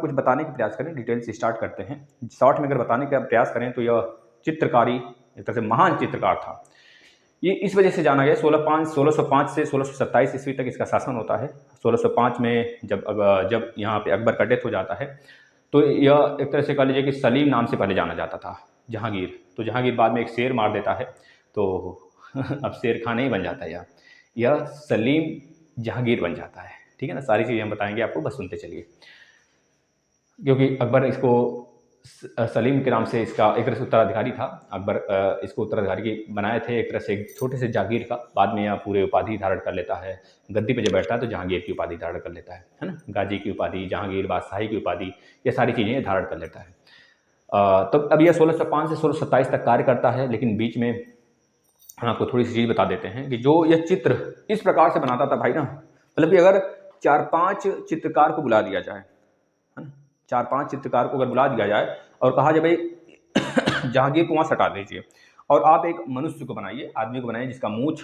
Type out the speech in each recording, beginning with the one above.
कुछ बताने का प्रयास करें, डिटेल से स्टार्ट करते हैं। शॉर्ट में अगर बताने का प्रयास करें तो यह चित्रकारी एक तरह से महान चित्रकार था। ये इस वजह से जाना गया 1605 से 1627 ईस्वी तक इसका शासन होता है। 1605 में जब यहाँ पे अकबर का डेथ हो जाता है तो यह एक तरह से कह लीजिए कि सलीम नाम से पहले जाना जाता था, जहांगीर। तो जहांगीर बाद में एक शेर मार देता है तो अब शेर खान नहीं बन जाता है, यह सलीम जहांगीर बन जाता है। ठीक है ना, सारी चीज़ें हम बताएंगे आपको, बस सुनते चलिए। क्योंकि अकबर इसको सलीम के नाम से इसका एक तरह से उत्तराधिकारी था। अकबर इसको उत्तराधिकारी की बनाए थे, एक तरह से एक छोटे से जागीर का। बाद में यह पूरे उपाधि धारण कर लेता है, गद्दी पे जब बैठता है तो जहांगीर की उपाधि धारण कर लेता है ना, गाजी की उपाधि, जहांगीर, बादशाही की उपाधि, ये सारी चीज़ें धारण कर लेता है। तो अब यह 1605 से 1627 तक कार्य करता है। लेकिन बीच में हम आपको थोड़ी सी चीज़ बता देते हैं कि जो यह चित्र इस प्रकार से बनाता था भाई ना, मतलब कि अगर 4-5 चित्रकार को बुला दिया जाए, है ना, 4-5 चित्रकार को अगर बुला दिया जाए और कहा जाए भाई जहांगीर को वहाँ सटा दीजिए और आप एक मनुष्य को बनाइए, आदमी को बनाइए जिसका मूछ,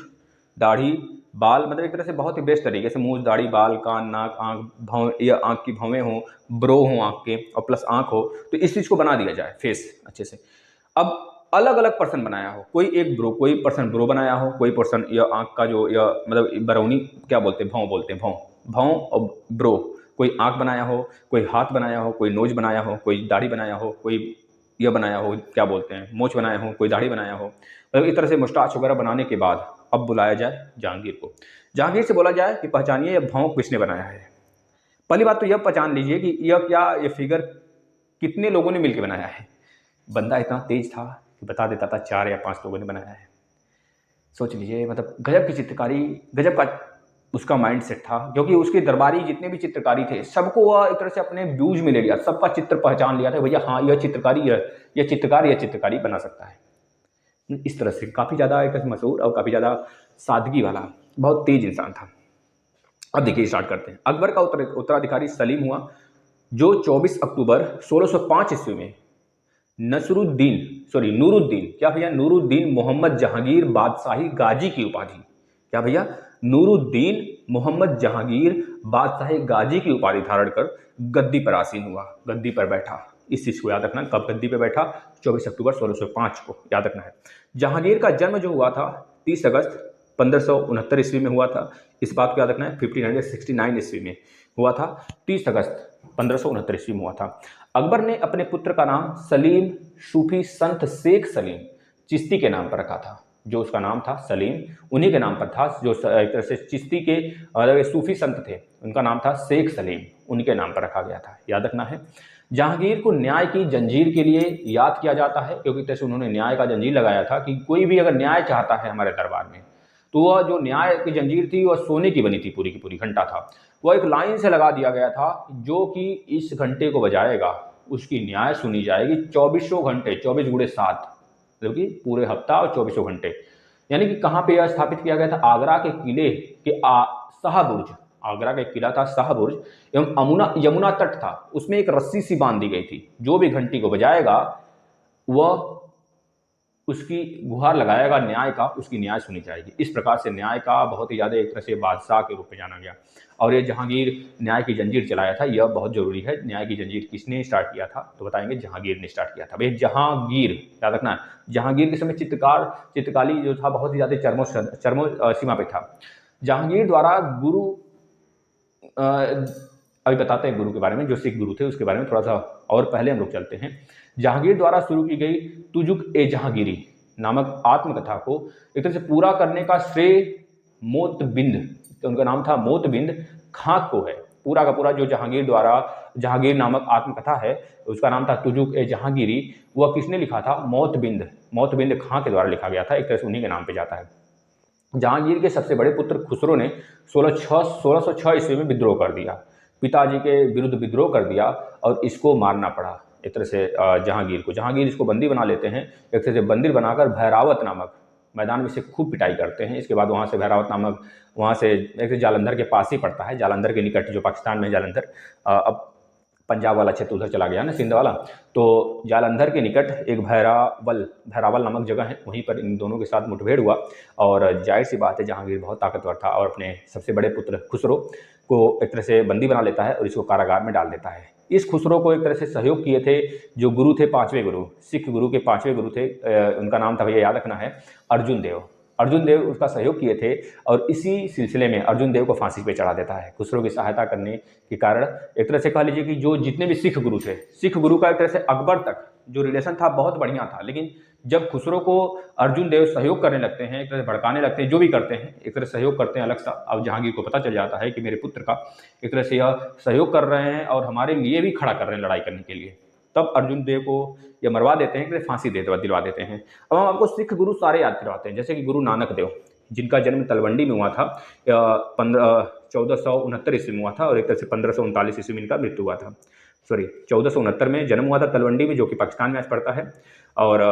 दाढ़ी, बाल, मतलब एक तरह से बहुत ही बेस्ट तरीके से मूछ, दाढ़ी, बाल, कान, नाक, आँख, भौं या आँख की भौवें हों, ब्रो हों आँख के और प्लस आँख हो, तो इस चीज़ को बना दिया जाए फेस अच्छे से। अब अलग अलग पर्सन बनाया हो, कोई एक ब्रो, कोई पर्सन ब्रो बनाया हो, कोई पर्सन यह आँख का जो यह मतलब बरौनी क्या बोलते हैं, भौं बोलते हैं, भौं और ब्रो, कोई आँख बनाया हो, कोई हाथ बनाया हो, कोई नोज बनाया हो, कोई दाढ़ी बनाया हो, कोई यह बनाया हो, क्या बोलते हैं, मोछ बनाया हो, कोई दाढ़ी बनाया हो, मतलब इस तरह से मुस्टाच वगैरह बनाने के बाद अब बुलाया जाए जहांगीर को। जहांगीर से बोला जाए कि पहचानिए यह भौं किसने बनाया है। पहली बात तो यह पहचान लीजिए कि यह फिगर कितने लोगों ने मिलकर बनाया है। बंदा इतना तेज था कि बता देता था 4 या 5 लोगों ने बनाया है। सोच लीजिए, मतलब गजब की चित्रकारी, गजब का उसका माइंड सेट था। क्योंकि उसके दरबारी जितने भी चित्रकारी थे सबको वह एक तरह से अपने व्यूज में ले लिया, सबका चित्र पहचान लिया था, भैया हाँ यह चित्रकारी है, यह चित्रकारी बना सकता है। इस तरह से काफ़ी ज़्यादा एक मशहूर और काफ़ी ज़्यादा सादगी वाला बहुत तेज इंसान था। अब देखिए स्टार्ट करते हैं। अकबर का उत्तराधिकारी सलीम हुआ, जो 24 अक्टूबर 1605 ईस्वी में नूरुद्दीन, क्या भैया, नूरुद्दीन मोहम्मद जहांगीर बादशाही गाजी की उपाधि, क्या भैया, नूरुद्दीन मोहम्मद जहांगीर बादशाही गाजी की उपाधि धारण कर गद्दी पर आसीन हुआ, गद्दी पर बैठा। इस चीज को याद रखना, कब गद्दी पर बैठा, 24 अक्टूबर 1605 को याद रखना है। जहांगीर का जन्म जो हुआ था 30 अगस्त 1569 ईस्वी में हुआ था। इस बात को याद रखना है, 1569 ईस्वी में हुआ था, 30 अगस्त 1569 ईस्वी में हुआ था। अकबर ने अपने पुत्र का नाम सलीम सूफी संत शेख सलीम चिश्ती के नाम पर रखा था। जो उसका नाम था सलीम, उन्हीं के नाम पर था। जो एक तरह से चिश्ती के सूफी संत थे, उनका नाम था शेख सलीम, उनके नाम पर रखा गया था, याद रखना है। जहांगीर को न्याय की जंजीर के लिए याद किया जाता है, क्योंकि जैसे उन्होंने न्याय का जंजीर लगाया था कि कोई भी अगर न्याय चाहता है हमारे दरबार में, तो वह जो न्याय की जंजीर थी वह सोने की बनी थी, पूरी की पूरी घंटा था, वह एक लाइन से लगा दिया गया था, जो कि इस घंटे को बजाएगा उसकी न्याय सुनी जाएगी 24 घंटे, 24 गुणे 7, मतलब कि पूरे हफ्ता और 24 घंटे। यानी कि कहाँ पे यह स्थापित किया गया था, आगरा के किले के शाहबुर्ज, आगरा का एक किला था शाहबुर्ज, एवं यमुना तट था, उसमें एक रस्सी सी बांध दी गई थी, जो भी घंटी को बजाएगा वह उसकी गुहार लगाएगा न्याय का, उसकी न्याय सुनी जाएगी। इस प्रकार से न्याय का बहुत ही ज़्यादा एक तरह से बादशाह के रूप में जाना गया। और ये जहांगीर न्याय की जंजीर चलाया था, यह बहुत जरूरी है। न्याय की जंजीर किसने स्टार्ट किया था, तो बताएंगे जहांगीर ने स्टार्ट किया था। भाई जहांगीर याद रखना है, जहांगीर के समय चित्रकारी जो था बहुत ही ज़्यादा चरमो सीमा पे था। जहांगीर द्वारा गुरु, अभी बताते हैं गुरु के बारे में, जो सिख गुरु थे उसके बारे में थोड़ा सा और पहले हम लोग चलते हैं। जहांगीर द्वारा शुरू की गई तुजुक ए जहांगीरी नामक आत्मकथा को एक तरह से पूरा करने का श्रेय मोतबिंद, उनका नाम था मोतबिंद खां को है। पूरा का पूरा जो जहांगीर द्वारा जहांगीर नामक आत्मकथा है, उसका नाम था तुजुक ए जहांगीरी, वह किसने लिखा था, मोतबिंद खां के द्वारा लिखा गया था, एक तरह से उन्हीं के नाम पे जाता है। जहांगीर के सबसे बड़े पुत्र खुसरो ने 1606 ईस्वी में विद्रोह कर दिया, पिताजी के विरुद्ध विद्रोह कर दिया और इसको मारना पड़ा एक तरह से जहांगीर इसको बंदी बना लेते हैं। एक तरह से बंदी बनाकर भैरावत नामक मैदान में से खूब पिटाई करते हैं। इसके बाद वहाँ से भैरावत नामक, वहाँ से एक जालंधर के पास ही पड़ता है, जालंधर के निकट, जो पाकिस्तान में जालंधर, अब पंजाब वाला क्षेत्र उधर चला गया ना, सिंध वाला, तो जालंधर के निकट एक भैरावल नामक जगह है, वहीं पर इन दोनों के साथ मुठभेड़ हुआ। और जाहिर सी बात है जहांगीर बहुत ताकतवर था और अपने सबसे बड़े पुत्र खुसरो को एक तरह से बंदी बना लेता है और इसको कारागार में डाल देता है। इस खुसरो को एक तरह से सहयोग किए थे जो गुरु थे, पांचवें गुरु, सिख गुरु के पांचवें गुरु थे, उनका नाम था, भैया याद रखना है, अर्जुन देव। अर्जुन देव उसका सहयोग किए थे और इसी सिलसिले में अर्जुन देव को फांसी पे चढ़ा देता है। खुसरो की सहायता करने के कारण एक तरह से कह लीजिए कि जो जितने भी सिख गुरु थे, सिख गुरु का एक तरह से अकबर तक जो रिलेशन था बहुत बढ़िया था, लेकिन जब खुसरो को अर्जुन देव सहयोग करने लगते हैं, एक तरह से भड़काने लगते हैं, जो भी करते हैं एक तरह से सहयोग करते हैं अलग सा, अब जहांगीर को पता चल जाता है कि मेरे पुत्र का एक तरह से यह सहयोग कर रहे हैं और हमारे लिए भी खड़ा कर रहे हैं लड़ाई करने के लिए, तब अर्जुन देव को यह मरवा देते हैं, फांसी दिलवा देते हैं। अब हम आपको सिख गुरु सारे याद करवाते हैं, जैसे कि गुरु नानक देव, जिनका जन्म तलवंडी में हुआ था, 1469 ईस्वी में हुआ था और एक तरह से 1539 ईस्वी में इनका मृत्यु हुआ था। सॉरी, 1469 में जन्म हुआ था तलवंडी में, जो कि पाकिस्तान में आज पड़ता है, और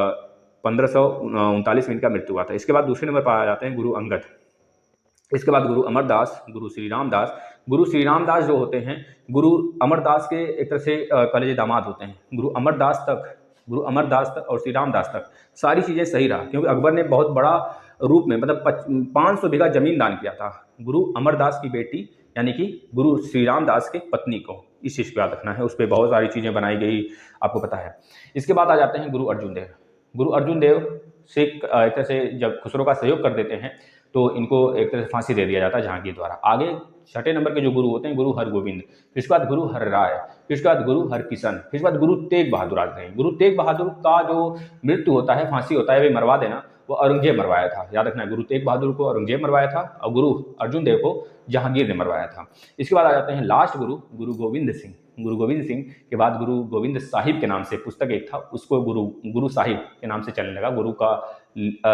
1539 में इनका मृत्यु हुआ था। इसके बाद दूसरे नंबर पर आ जाते हैं गुरु अंगद। इसके बाद गुरु अमरदास, गुरु श्री रामदास। गुरु श्री रामदास जो होते हैं गुरु अमरदास के एक तरह से कलेजे दामाद होते हैं। गुरु अमरदास तक और श्री रामदास तक सारी चीज़ें सही रहा, क्योंकि अकबर ने बहुत बड़ा रूप में मतलब 500 बीघा जमीन दान किया था गुरु अमरदास की बेटी यानी कि गुरु श्री रामदास के पत्नी को। इस चीज़ को याद रखना है, उस पर बहुत सारी चीज़ें बनाई गई, आपको पता है। इसके बाद आ जाते हैं गुरु अर्जुन देव। गुरु अर्जुन देव से एक तरह से जब खुसरो का सहयोग कर देते हैं तो इनको एक तरह से फांसी दे दिया जाता है जहांगीर द्वारा। आगे छठे नंबर के जो गुरु होते हैं गुरु हरगोविंद, फिर उसके बाद गुरु हरराय, फिर उसके बाद गुरु हरकिशन, फिर उसके बाद गुरु तेग बहादुर आते हैं। गुरु तेग बहादुर का जो मृत्यु होता है, फांसी होता है, वे मरवा देना, वो औरंगजेब मरवाया था, याद रखना है। गुरु तेग बहादुर को औरंगजेब मरवाया था और गुरु अर्जुन देव को जहांगीर ने मरवाया था। इसके बाद आ जाते हैं लास्ट गुरु, गुरु गोविंद सिंह। गुरु गोविंद सिंह के बाद गुरु गोविंद साहिब के नाम से पुस्तक एक था, उसको गुरु साहिब के नाम से चलने लगा। गुरु का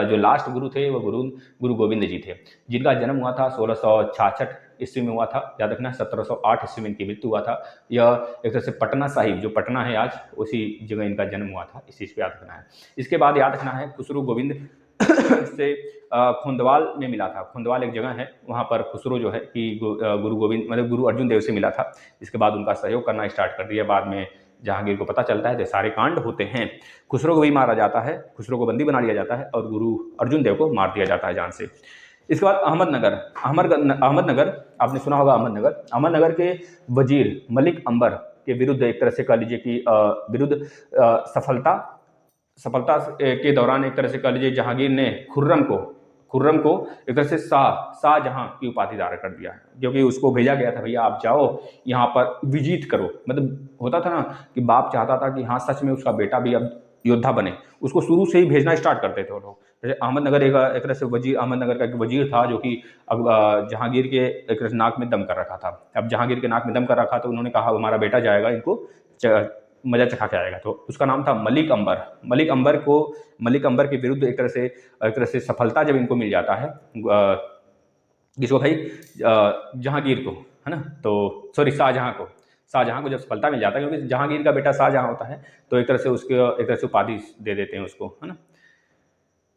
जो लास्ट गुरु थे वो गुरु गोविंद जी थे, जिनका जन्म हुआ था 1666 ईस्वी में हुआ था, याद रखना। 1708 ईस्वी में इनकी मृत्यु हुआ था। यह एक तरह से पटना साहिब, जो पटना है आज, उसी जगह इनका जन्म हुआ था, इस चीज़ को याद रखना है। इसके बाद याद रखना है खुसरो गोविंद से खुंदवाल में मिला था। खुंदवाल एक जगह है, वहाँ पर खुसरो जो है कि गुरु गोविंद मतलब गुरु अर्जुन देव से मिला था। इसके बाद उनका सहयोग करना स्टार्ट कर दिया। बाद में जहांगीर को पता चलता है तो सारे कांड होते हैं। खुसरो को भी मारा जाता है, खुसरो को बंदी बना लिया जाता है और गुरु अर्जुन देव को मार दिया जाता है जान से। इसके बाद अहमदनगर आपने सुना होगा। अहमदनगर के वजीर मलिक अंबर के विरुद्ध एक तरह से कह लीजिए कि विरुद्ध सफलता के दौरान एक तरह से कह लीजिए जहांगीर ने खुर्रम को एक तरह से शाहजहां की उपाधि धारण कर दिया है, क्योंकि उसको भेजा गया था, भैया आप जाओ यहाँ पर विजित करो। मतलब होता था ना कि बाप चाहता था कि हाँ सच में उसका बेटा भी अब योद्धा बने, उसको शुरू से ही भेजना स्टार्ट करते थे वो लोग। जैसे अहमदनगर एक तरह से वजीर, अहमदनगर का एक वजीर था जो कि जहांगीर के एक तरह से नाक में दम कर रखा था। अब जहांगीर के नाक में दम कर रखा तो उन्होंने कहा हमारा बेटा जाएगा, इनको मजा चखा के आएगा। तो उसका नाम था मलिक अंबर। मलिक अंबर के विरुद्ध एक तरह से सफलता जब इनको मिल जाता है, किसको भाई, जहांगीर को, है ना, तो सॉरी शाहजहां को जब सफलता मिल जाता है, क्योंकि जहांगीर का बेटा शाहजहां होता है, तो एक तरह से उपाधि दे देते हैं उसको, है ना।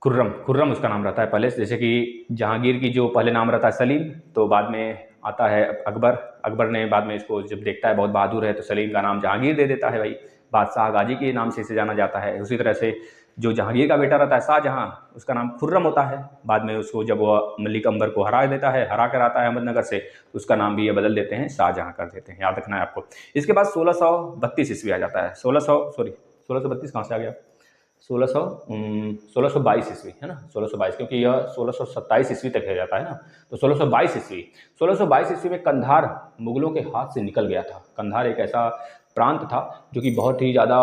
खुर्रम उसका नाम रहता है पहले, जैसे कि जहांगीर की जो पहले नाम रहता है सलीम, तो बाद में आता है अकबर ने बाद में इसको जब देखता है बहुत बहादुर है तो सलीम का नाम जहांगीर दे देता है भाई। बादशाह गाजी के नाम से इसे जाना जाता है। उसी तरह से जो जहांगीर का बेटा रहता है शाहजहां, उसका नाम खुर्रम होता है। बाद में उसको जब वह मलिक अंबर को हरा कर आता है अहमदनगर से, तो उसका नाम भी ये बदल देते हैं, शाहजहां कर देते हैं, याद रखना है आपको। इसके बाद 1632 ईस्वी आ जाता है। 1632 कहाँ से आ गया, 1622 ईस्वी, है ना, 1622, क्योंकि यह 1627 ईस्वी तक रह जाता है ना। तो 1622 ईस्वी में कंधार मुगलों के हाथ से निकल गया था। कंधार एक ऐसा प्रांत था जो कि बहुत ही ज़्यादा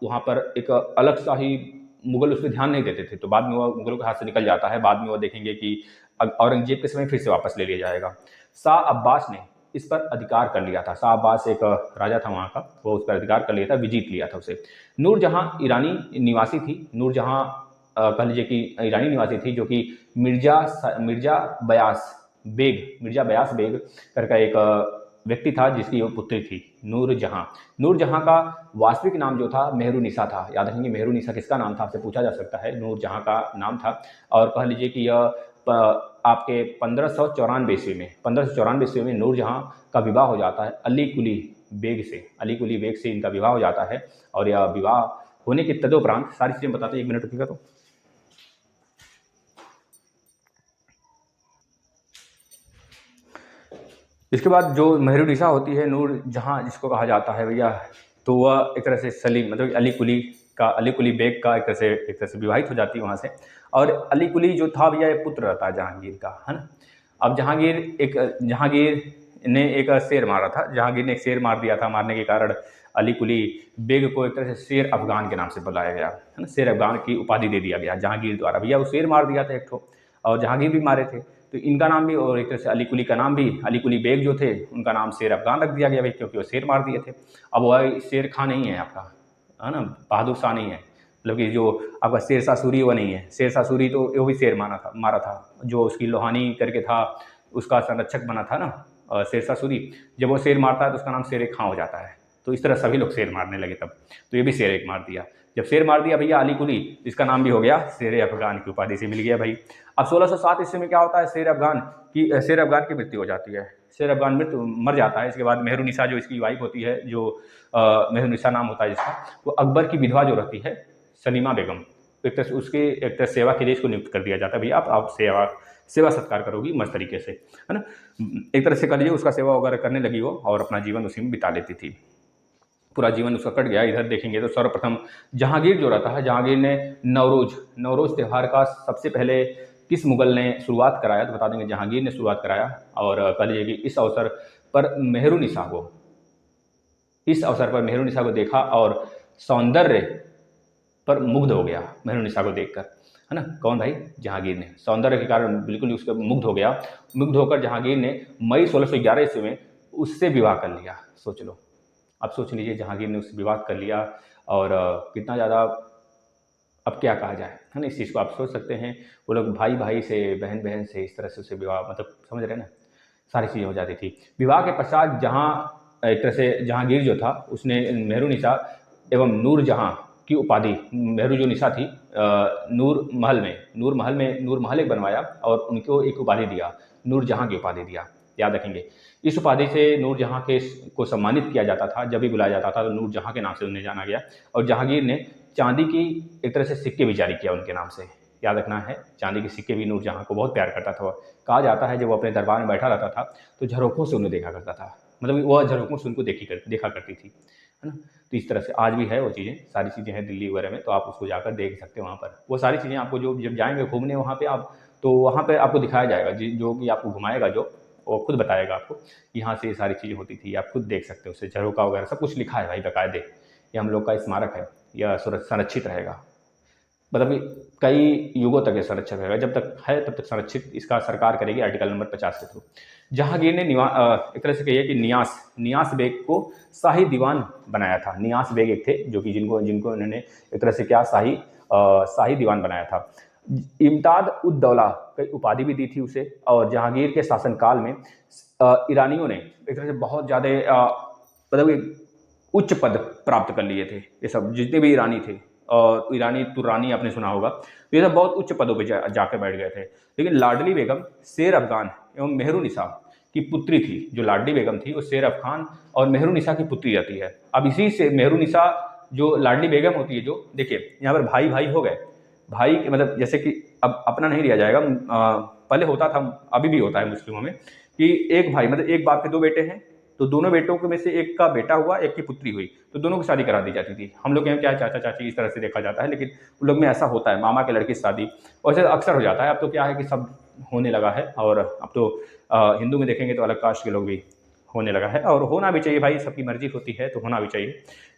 वहाँ पर एक अलग सा ही, मुगल उस पर ध्यान नहीं देते थे, तो बाद में वह मुगलों के हाथ से निकल जाता है। बाद में वह देखेंगे कि औरंगजेब के समय फिर से वापस ले लिया जाएगा। शाह अब्बास ने इस पर अधिकार कर लिया था। शाह अब्बास एक राजा था वहाँ का, वो उस पर अधिकार कर लिया था, विजीत लिया था उसे। नूरजहां ईरानी निवासी थी, नूरजहां कह लीजिए कि ईरानी निवासी थी, जो कि मिर्जा बयास बेग करके एक व्यक्ति था, जिसकी वो पुत्री थी नूरजहां का वास्तविक नाम जो था मेहरुनिसा था। याद रखेंगे मेहरुनिसा किसका नाम था, आपसे पूछा जा सकता है। नूरजहां का नाम था। और कह लीजिए कि यह आपके 1594 ईस्वी में नूरजहां का विवाह हो जाता है अली कुली बेग से इनका विवाह हो जाता है। और यह विवाह होने के तदोपरांत सारी चीज़ें बताते हैं, 1 मिनट रुकिएगा। तो इसके बाद जो मेहरुनिसा होती है, नूर जहाँ जिसको कहा जाता है भैया, तो वह एक तरह से सलीम मतलब अली कुली बेग का एक तरह से विवाहित हो जाती है वहाँ से। और अली कुली जो था भैया, ये पुत्र रहता है जहांगीर का, है ना। अब जहांगीर ने एक शेर मारा था, जहांगीर ने एक शेर मार दिया था। मारने के कारण अली कुली बेग को एक तरह से शेर अफगान के नाम से बुलाया गया, है ना। शेर अफगान की उपाधि दे दिया गया जहांगीर द्वारा। भैया वो शेर मार दिया था एक ठो, और जहांगीर भी मारे थे, तो इनका नाम भी, और एक तरह से अली कुली का नाम भी, अली कुली बेग जो थे उनका नाम शेर अफगान रख दिया गया भाई, क्योंकि वो शेर मार दिए थे। अब वह शेर खां नहीं है आपका, है ना, बहादुर शाह नहीं है, मतलब कि जो आपका शेरशाह सूरी वो नहीं है। शेरशाह सूरी तो वो भी शेर मारा था, जो उसकी लोहानी करके था, उसका संरक्षक बना था ना शेरशाह सूरी। जब वो शेर मारता है तो उसका नाम शेर खां हो जाता है। तो इस तरह सभी लोग शेर मारने लगे तब, तो ये भी शेर एक मार दिया। जब शेर मार दिया भैया अली कुली, इसका नाम भी हो गया शेर अफगान की उपाधि से मिल गया भाई। अब 1607 ईस्वी में क्या होता है, शेर अफगान की मृत्यु हो जाती है। शेर अफगान मर जाता है। इसके बाद मेहरुनिसा जो इसकी वाइफ होती है, जो मेहरुनिसा नाम होता है जिसका, वो अकबर की विधवा जो रहती है सलीमा बेगम, एक तरह से उसके एक तरह सेवा के लिए इसको नियुक्त कर दिया जाता है। भैया आप सेवा सत्कार करोगी मस्त तरीके से, है ना। एक तरह से कह लीजिए उसका सेवा वगैरह करने लगी वो, और अपना जीवन उसी में बिता लेती थी। पूरा जीवन उसका कट गया। इधर देखेंगे तो सर्वप्रथम जहांगीर जो रहता है, जहांगीर ने नवरोज त्यौहार का सबसे पहले किस मुगल ने शुरुआत कराया, तो बता देंगे जहांगीर ने शुरुआत कराया। और कह लीजिए कि इस अवसर पर मेहरुनिसा को देखा और सौंदर्य पर मुग्ध हो गया मेहरुनिसा को देखकर, है ना। कौन भाई, जहांगीर ने सौंदर्य के कारण बिल्कुल उसके मुग्ध हो गया। मुग्ध होकर जहांगीर ने मई 1611 ईस्वी में उससे विवाह कर लिया। सोच लो, अब सोच लीजिए, जहांगीर ने उससे विवाह कर लिया, और कितना ज़्यादा, अब क्या कहा जाए, है ना। इस चीज़ को आप सोच सकते हैं। वो लोग भाई भाई से, बहन बहन से, इस तरह से उससे विवाह, मतलब समझ रहे हैं ना, सारी चीज़ें हो जाती थी। विवाह के पश्चात जहाँ एक तरह से जहांगीर जो था, उसने मेहरुनिसा एवं नूरजहाँ की उपाधि, मेहरू जो निशा थी, नूर महल एक बनवाया, और उनको एक उपाधि दिया, नूरजहाँ की उपाधि दिया। याद रखेंगे, इस उपाधि से नूरजहाँ के को सम्मानित किया जाता था। जब भी बुलाया जाता था तो नूरजहाँ के नाम से उन्हें जाना गया। और जहांगीर ने चांदी की एक तरह से सिक्के भी जारी किया उनके नाम से। याद रखना है, चांदी के सिक्के भी नूरजहाँ को बहुत प्यार करता था। कहा जाता है जब वो अपने दरबार में बैठा रहता था तो झरोखों से उन्हें देखा करता था, मतलब वह झरोखों से उनको देखा करती थी, है ना। तो इस तरह से आज भी है वो चीज़ें, सारी चीज़ें हैं दिल्ली वगैरह में, तो आप उसको जाकर देख सकते हैं। वहाँ पर वो सारी चीज़ें आपको, जो जब जाएंगे घूमने वहाँ पे आप, तो वहाँ पे आपको दिखाया जाएगा, जो कि आपको घुमाएगा, जो वो खुद बताएगा आपको, यहाँ से ये सारी चीज़ें होती थी। आप खुद देख सकते हो, उससे झरोका वगैरह सब कुछ लिखा है भाई बाकायदे। ये हम लोग का स्मारक है, यह संरक्षित रहेगा, मतलब कई युगों तक ये संरक्षित रहेगा। जब तक है तब तक संरक्षित इसका सरकार करेगी, आर्टिकल नंबर 50 के थ्रू। जहांगीर ने एक तरह से कहिए कि नियास बेग को शाही दीवान बनाया था। नियास बेग एक थे जो कि जिनको इन्होंने एक तरह से क्या शाही दीवान बनाया था। इम्ताद उद दौला की उपाधि भी दी थी उसे। और जहांगीर के शासनकाल में ईरानियों ने एक तरह से बहुत ज़्यादा मतलब उच्च पद प्राप्त कर लिए थे। ये सब जितने भी ईरानी थे, और ईरानी तुरानी आपने सुना होगा, तो ये सब बहुत उच्च पदों पर जाकर बैठ गए थे। लेकिन लाडली बेगम शेर अफगान एवं मेहरुनिसा की पुत्री थी। जो लाडली बेगम थी वो शेर अफगान और मेहरुनिसा की पुत्री रहती है। अब इसी से मेहरुनिसा जो लाडली बेगम होती है, जो देखिए यहाँ पर भाई भाई हो गए, भाई मतलब जैसे कि अब अपना नहीं लिया जाएगा, पहले होता था, अभी भी होता है मुस्लिमों में, कि एक भाई मतलब एक बाप के दो बेटे हैं, तो दोनों बेटों के में से एक का बेटा हुआ, एक की पुत्री हुई, तो दोनों की शादी करा दी जाती थी। हम लोग के यहाँ क्या चाचा चाची इस तरह से देखा जाता है, लेकिन उन लोग में ऐसा होता है, मामा के लड़की की शादी, और ऐसे अक्सर हो जाता है। अब तो क्या है कि सब होने लगा है, और अब तो हिंदू में देखेंगे तो अलग कास्ट के लोग भी होने लगा है, और होना भी चाहिए भाई, सबकी मर्जी होती है तो होना भी चाहिए,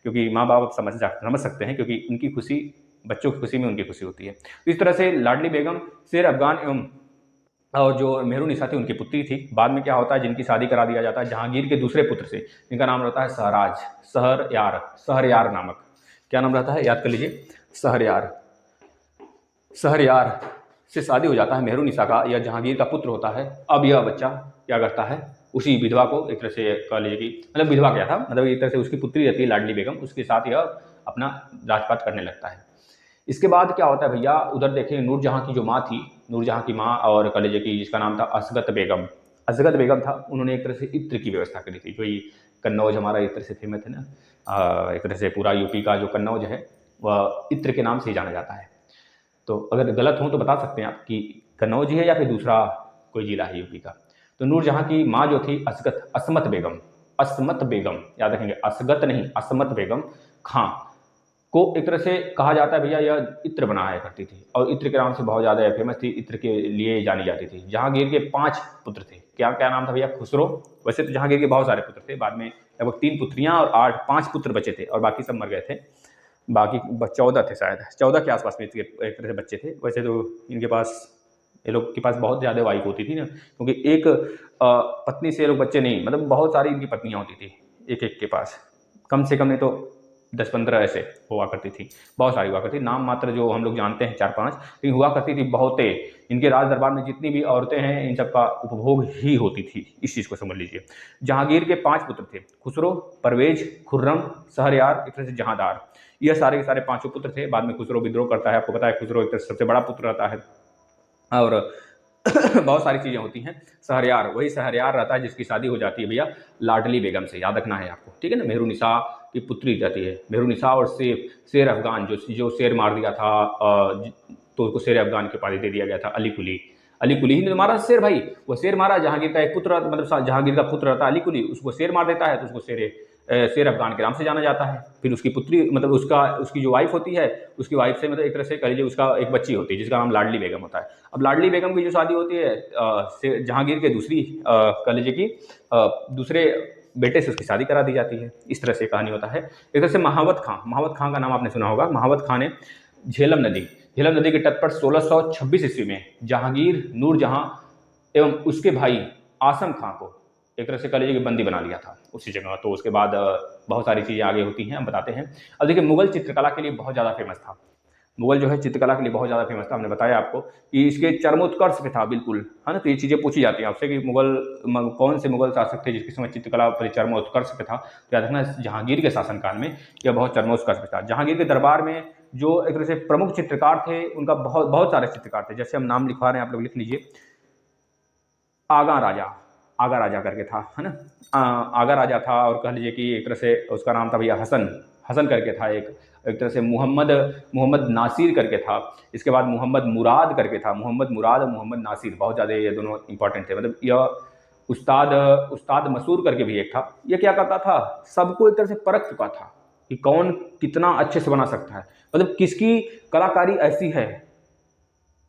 क्योंकि माँ बाप समझ सकते हैं, क्योंकि उनकी खुशी, बच्चों की खुशी में उनकी खुशी होती है। तो इस तरह से लाडली बेगम शेर अफगान एवं और जो मेहरुनिसा थी उनकी पुत्री थी। बाद में क्या होता है, जिनकी शादी करा दिया जाता है जहांगीर के दूसरे पुत्र से, जिनका नाम रहता है शहरयार नामक। क्या नाम रहता है, याद कर लीजिए, शहरयार से शादी हो जाता है मेहरुनिसा का। यह जहांगीर का पुत्र होता है। अब यह बच्चा क्या करता है, उसी विधवा को एक तरह से कह लीजिए कि, मतलब विधवा क्या था, मतलब एक तरह से उसकी पुत्री रहती है लाडली बेगम, उसके साथ यह अपना राजपाट करने लगता है। इसके बाद क्या होता है भैया, उधर देखें नूरजहाँ की जो माँ थी, नूरजहाँ की माँ और कह लीजिए कि जिसका नाम था असगत बेगम था। उन्होंने एक तरह से इत्र की व्यवस्था करी थी। जो ये कन्नौज हमारा एक तरह से फेमस है ना, एक तरह से पूरा यूपी का जो कन्नौज है वह इत्र के नाम से ही जाना जाता है। तो अगर गलत हो तो बता सकते हैं आप कि कन्नौज है या फिर दूसरा कोई जिला है यूपी का। तो नूरजहां की माँ जो थी असमत बेगम, असमत बेगम, याद रखेंगे, असगत नहीं, असमत बेगम खां को एक तरह से कहा जाता है भैया यह इत्र बनाया करती थी, और इत्र के नाम से बहुत ज़्यादा फेमस थी, इत्र के लिए जानी जाती थी। जहांगीर के 5 पुत्र थे। क्या क्या नाम था भैया? खुसरो। वैसे तो जहांगीर के बहुत सारे पुत्र थे, बाद में लगभग 3 पुत्रियां और 5 पुत्र बचे थे, और बाकी सब मर गए थे। बाकी 14 थे शायद, 14 के आसपास में एक तरह से बच्चे थे। वैसे तो इनके पास, ये लोग के पास बहुत ज़्यादा वाइफ होती थी ना, क्योंकि एक पत्नी से ये लोग बच्चे नहीं, मतलब बहुत सारी इनकी पत्नियां होती थी एक एक के पास, कम से कम नहीं तो 10-15 ऐसे हुआ करती थी, बहुत सारी हुआ करती। नाम मात्र जो हम लोग जानते हैं 4-5, लेकिन हुआ करती थी बहुतें। इनके राज दरबार में जितनी भी औरतें हैं, इन सबका उपभोग ही होती थी, इस चीज़ को समझ लीजिए। जहांगीर के 5 पुत्र थे, खुसरो, परवेज, खुर्रम, शहरयार, एक तरह से जहांदार। यह सारे के सारे 5 पुत्र थे। बाद में खुसरो विद्रोह करता है, आपको पता है खुसरो एक तरह से सबसे बड़ा पुत्र रहता है, और बहुत सारी चीज़ें होती हैं। शहरयार, वही शहरयार रहता है जिसकी शादी हो जाती है भैया लाडली बेगम से, याद रखना है आपको, ठीक है ना। मेहरुनिसा की पुत्री जाती है, मेहरुनिसा, और शेर अफगान जो शेर मार दिया था, तो उसको शेर अफगान की उपाधि दे दिया गया था। अली कुली, अली कुली ही ने मारा शेर भाई, वो शेर मारा। जहांगीर का एक पुत्र, मतलब जहांगीर का पुत्र रहता है अली कुली, उसको शेर मार देता है, तो उसको शेर अफगान के नाम से जाना जाता है। फिर उसकी पुत्री, मतलब उसकी जो वाइफ होती है, उसकी वाइफ से मतलब एक तरह से कह लीजिए उसका एक बच्ची होती है जिसका नाम लाडली बेगम होता है। अब लाडली बेगम की जो शादी होती है जहांगीर के दूसरी कह लीजिए कि दूसरे बेटे से उसकी शादी करा दी जाती है। इस तरह से कहानी होता है। एक तरह से महावत खां का नाम आपने सुना होगा। महावत खां ने झेलम नदी के तट पर 1626 ईस्वी में जहांगीर, नूरजहां एवं उसके भाई आसम खां को एक तरह से कह लीजिए कि बंदी बना लिया था उसी जगह। तो उसके बाद बहुत सारी चीज़ें आगे होती हैं, हम बताते हैं। अब देखिए, मुगल चित्रकला के लिए बहुत ज़्यादा फेमस था। मुगल जो है चित्रकला के लिए बहुत ज़्यादा फेमस था। हमने बताया आपको कि इसके चरमोत्कर्ष पे था, बिल्कुल, है ना। तो ये चीज़ें पूछी जाती हैं आपसे कि कौन से मुगल शासक थे जिसके समय चित्रकला पर चरमोत्कर्ष पे था। तो याद रखना, जहांगीर के शासनकाल में यह बहुत चरमोत्कर्ष पे था। जहांगीर के दरबार में जो एक तरह से प्रमुख चित्रकार थे, उनका बहुत सारे चित्रकार थे। जैसे हम नाम लिखवा रहे हैं, आप लोग लिख लीजिए। आगा राजा करके था, है ना। आगा राजा था, और कह लीजिए कि एक तरह से उसका नाम था भैया हसन करके था। एक तरह से मोहम्मद नासिर करके था। इसके बाद मोहम्मद मुराद करके था। मोहम्मद मुराद और मोहम्मद नासिर बहुत ज़्यादा ये दोनों इंपॉर्टेंट थे। मतलब यह उस्ताद मसूर करके भी एक था। ये क्या करता था, सबको एक तरह से परख चुका था कि कौन कितना अच्छे से बना सकता है, मतलब किसकी कलाकारी ऐसी है।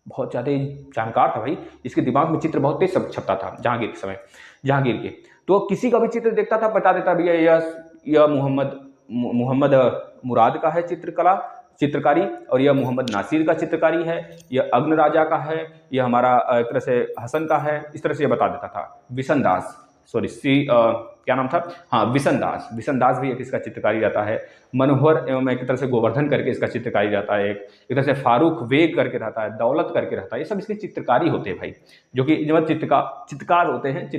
बहुत ज़्यादा जानकार था भाई, इसके दिमाग में चित्र बहुत तेज छपता था जहांगीर के समय। जहांगीर के तो किसी का भी चित्र देखता था, बता देता भैया यह मोहम्मद मुराद का है चित्रकारी, और यह मोहम्मद नासिर का चित्रकारी है, यह अग्न राजा का है, यह हमारा एक तरह से हसन का है। इस तरह से बता देता था। क्या नाम था, हाँ, विशन दास भी एक इसका चित्रकारी रहता है। मनोहर एवं एक तरह से गोवर्धन करके इसका चित्रकारी रहता है। एक तरह से फारूक वेग करके रहता है, दौलत करके रहता है। ये सब इसके चित्रकारी होते हैं भाई, जो कि जब चित्रकार होते हैं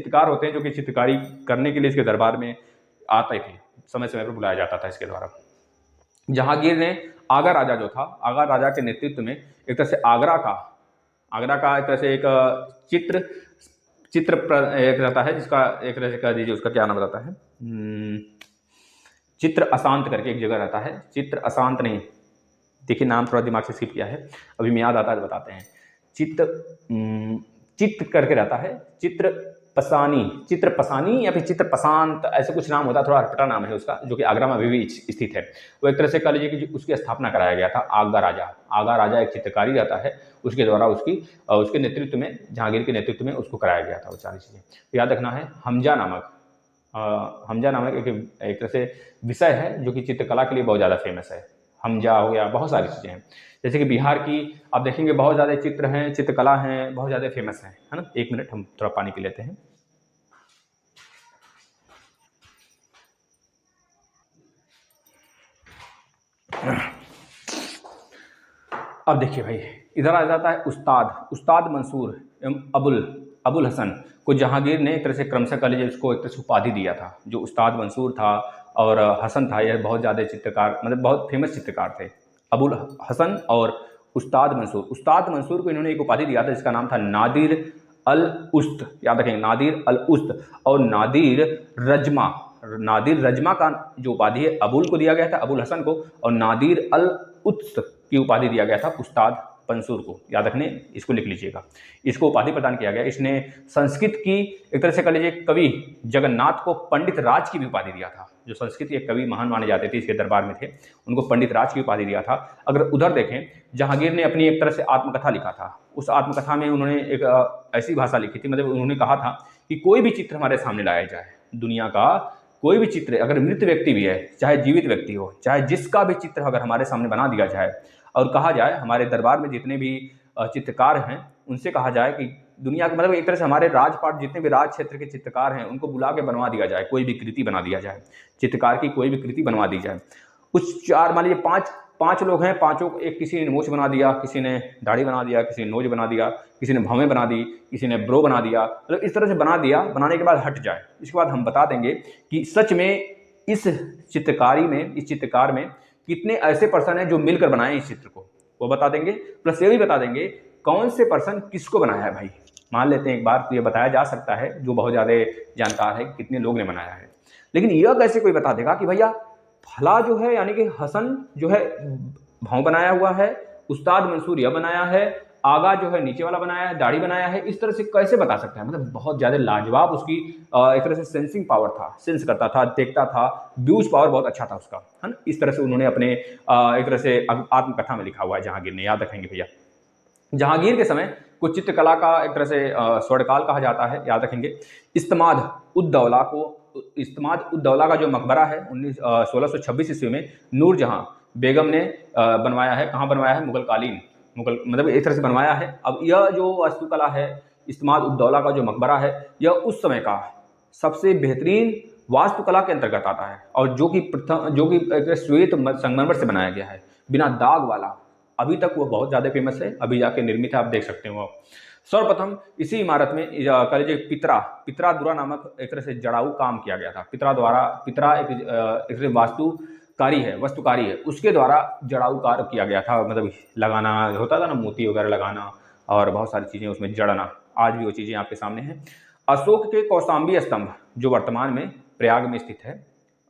जो कि चित्रकारी करने के लिए इसके दरबार में आते थे, समय समय पर बुलाया जाता था इसके द्वारा। जहांगीर ने आगा राजा जो था, आगा राजा के नेतृत्व में एक तरह से आगरा का एक तरह से एक चित्र एक रहता है, जिसका एक तरह से कह दीजिए उसका क्या नाम रहता है, चित्र अशांत करके एक जगह रहता है। चित्र अशांत नहीं, देखिए नाम थोड़ा दिमाग से स्किप किया है, अभी में याद आता है बताते हैं। चित्र करके रहता है, चित्र पसानी या फिर चित्र पशांत, ऐसे कुछ नाम होता है, थोड़ा अटपटा नाम है उसका, जो कि आगरा में अभी भी स्थित है। वो एक तरह से कह लीजिए कि उसकी स्थापना कराया गया था। आगा राजा एक चित्रकारी रहता है, उसके द्वारा उसके नेतृत्व में, जहांगीर के नेतृत्व में उसको कराया गया था वो सारी चीज़ें। तो याद रखना है। हमजा नामक एक तरह से विषय है जो कि चित्रकला के लिए बहुत ज़्यादा फेमस है। हमजा हो गया, बहुत सारी चीज़ें हैं। जैसे कि बिहार की आप देखेंगे बहुत ज़्यादा चित्र हैं, चित्रकला हैं, बहुत ज़्यादा फेमस है ना। 1 मिनट हम थोड़ा पानी पी लेते हैं। अब देखिए भाई, इधर आ जाता है उस्ताद मंसूर एवं अबुल हसन को जहांगीर ने एक तरह से क्रमशः कह लीजिए उसको एक तरह से उपाधि दिया था। जो उस्ताद मंसूर था और हसन था, यह बहुत ज़्यादा चित्रकार, मतलब बहुत फेमस चित्रकार थे। अबुल हसन और उस्ताद मंसूर को इन्होंने एक उपाधि दिया था जिसका नाम था नादिर अल उस्त। याद रखेंगे, नादिर अल उस्त और नादिर रजमा का जो उपाधि है अबुल को दिया गया था, अबुल हसन को, और नादिर अल उस्त की उपाधि दिया गया था उस्ताद पंसूर को, याद रखने, इसको लिख लीजिएगा। इसको उपाधि प्रदान किया गया। इसने संस्कृत की एक तरह से कह लीजिए कवि जगन्नाथ को पंडित राज की भी उपाधि दिया था। जो संस्कृत के कवि महान माने जाते थे, इसके दरबार में थे, उनको पंडित राज की उपाधि दिया था। अगर उधर देखें, जहांगीर ने अपनी एक तरह से आत्मकथा लिखा था। उस आत्मकथा में उन्होंने एक ऐसी भाषा लिखी थी, मतलब उन्होंने कहा था कि कोई भी चित्र हमारे सामने लाया जाए, दुनिया का कोई भी चित्र, अगर मृत व्यक्ति भी है, चाहे जीवित व्यक्ति हो, चाहे जिसका भी चित्र अगर हमारे सामने बना दिया जाए और कहा जाए, हमारे दरबार में जितने भी चित्रकार हैं उनसे कहा जाए कि दुनिया के, मतलब एक तरह से हमारे राजपाट जितने भी राज क्षेत्र के चित्रकार हैं उनको बुला के बनवा दिया जाए, कोई भी कृति बना दिया जाए, चित्रकार की कोई भी कृति बनवा दी जाए। कुछ चार, मान लीजिए पांच लोग हैं, पांचों को एक, किसी ने मूछ बना दिया, किसी ने दाढ़ी बना दिया, किसी ने नोज बना दिया, किसी ने भवें बना दी, किसी ने ब्रो बना दिया, मतलब इस तरह से बना दिया। बनाने के बाद हट जाए, इसके बाद हम बता देंगे कि सच में इस चित्रकार में कितने ऐसे पर्सन हैं जो मिलकर बनाए इस चित्र को, वो बता देंगे। प्लस ये भी बता देंगे कौन से पर्सन किसको बनाया है। भाई मान लेते हैं एक बार, तो ये बताया जा सकता है जो बहुत ज़्यादा जानकार है कितने लोग ने बनाया है, लेकिन यह कैसे कोई बता देगा कि भैया फला जो है, यानी कि हसन जो है भाव बनाया हुआ है, उस्ताद मंसूर यह बनाया है, आगा जो है नीचे वाला बनाया है, दाढ़ी बनाया है, इस तरह से कैसे बता सकता है। मतलब बहुत ज़्यादा लाजवाब उसकी एक तरह से सेंसिंग पावर था, सेंस करता था, देखता था, व्यूज पावर बहुत अच्छा था उसका, है ना। इस तरह से उन्होंने अपने एक तरह से आत्मकथा में लिखा हुआ है जहांगीर ने, याद रखेंगे भैया। जहांगीर के समय कुछ चित्रकला का एक तरह से स्वर्णकाल कहा जाता है, याद रखेंगे। इस्तेमाद उद दौला का जो मकबरा है 1626 ईस्वी में नूरजहां बेगम ने बनवाया है। कहाँ बनवाया है? मुगल मतलब एक तरह से बनवाया है। अब यह जो वास्तुकला है, इस्तेमाद उद दौला का जो मकबरा है, यह उस समय का सबसे बेहतरीन वास्तुकला के अंतर्गत आता है, और जो कि श्वेत संगमरमर से बनाया गया है, बिना दाग वाला। अभी तक वो बहुत ज़्यादा फेमस है, अभी जाके निर्मित है, आप देख सकते हो। सर्वप्रथम इसी इमारत में कह लीजिए पित्रा दुरा नामक एक तरह से जड़ाऊ काम किया गया था। पित्रा एक वास्तुकारी है, उसके द्वारा जड़ाऊ कार्य किया गया था। मतलब लगाना होता था ना, मोती वगैरह लगाना और बहुत सारी चीज़ें उसमें जड़ना, आज भी वो चीज़ें आपके सामने हैं। अशोक के कौशाम्बी स्तंभ जो वर्तमान में प्रयाग में स्थित है,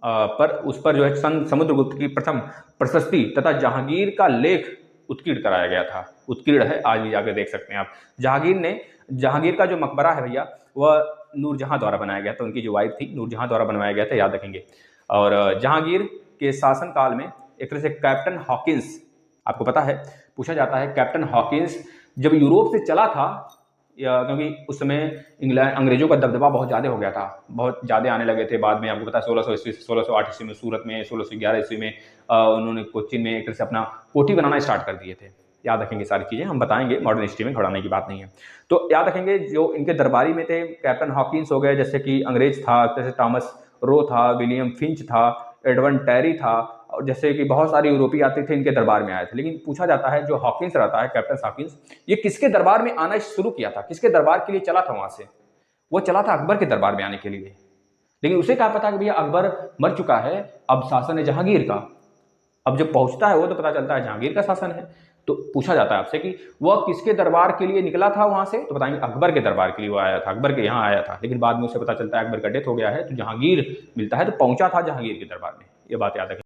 पर उस पर जो है समुद्रगुप्त की प्रथम प्रशस्ति तथा जहांगीर का लेख उत्कीर्ण कराया गया था। उत्कीर्ण है, आज भी जाकर देख सकते हैं आप। जहांगीर का जो मकबरा है भैया, वह नूरजहां द्वारा बनाया गया था। उनकी जो वाइफ थी, नूरजहां द्वारा बनवाया गया था, याद रखेंगे। और जहांगीर के शासन काल में एक तरह से कैप्टन हॉकिंस, आपको पता है, पूछा जाता है, कैप्टन हॉकिंस जब यूरोप से चला था, क्योंकि उस समय अंग्रेजों का दबदबा बहुत ज़्यादा हो गया था, बहुत ज़्यादा आने लगे थे। बाद में आपको पता है 1608 ईस्वी में सूरत में, 1611 ईस्वी में उन्होंने कोच्चि में एक तरह से अपना कोठी बनाना स्टार्ट कर दिए थे। याद रखेंगे, सारी चीज़ें हम बताएंगे, मॉडर्न हिस्ट्री में घबराने की बात नहीं है। तो याद रखेंगे जो इनके दरबारी में थे, कैप्टन हॉकिंस हो गए, जैसे कि अंग्रेज था, जैसे टॉमस रो था, विलियम फिंच था, एडवन टेरी था, और जैसे कि बहुत सारे यूरोपीय आते थे, इनके दरबार में आए थे। लेकिन पूछा जाता है जो हॉकिंस रहता है, कैप्टन हॉकिंस, ये किसके दरबार में आना शुरू किया था, किसके दरबार के लिए चला था? वहां से वो चला था अकबर के दरबार में आने के लिए। लेकिन उसे क्या पता कि भैया अकबर मर चुका है, अब शासन है जहांगीर का। अब जब पहुंचता है वो तो पता चलता है जहांगीर का शासन है। तो पूछा जाता है आपसे कि वह किसके दरबार के लिए निकला था वहां से, तो बताएंगे अकबर के दरबार के लिए वो आया था, अकबर के यहाँ आया था। लेकिन बाद में उसे पता चलता है अकबर का डेथ हो गया है, तो जहांगीर मिलता है, तो पहुंचा था जहांगीर के दरबार में। ये बात याद रखें।